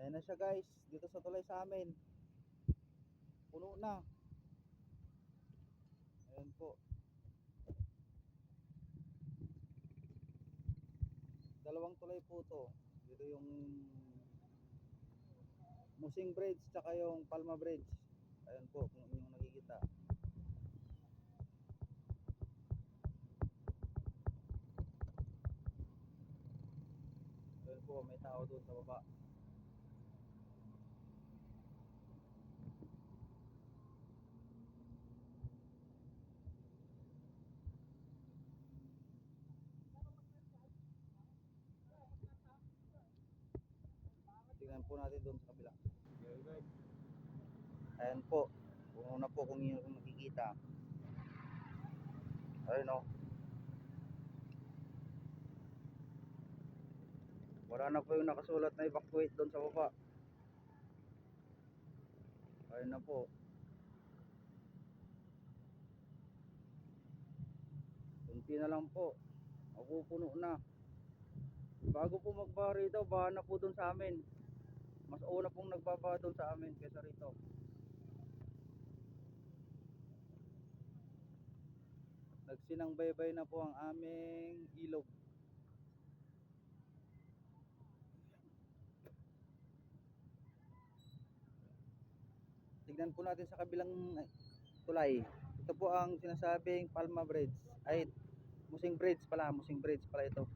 Ayan na siya guys, dito sa tulay sa amin. Puno na. Ayan po. Dalawang tulay po to. Dito yung Musing Bridge tsaka yung Palma Bridge. Ayan po kung inyong nakikita. Ayan po, may tao doon sa baba. Tingnan po natin doon sa kabila. Ayan po. Puno na po kung inyong nakikita. Ayun o. Wala na po yung nakasulat na evacuate doon sa baba. Ayun na po. Kunti na lang po. Mapupuno na. Bago po magbaha rito, baha na po doon sa amin. Mas una pong nagbabaha doon sa amin kaysa rito. Nagsinang baybay na po ang aming ilog. Tignan po natin sa kabilang tulay. Ito po ang sinasabing Palma Bridge. Ay, Musing Bridge pala ito.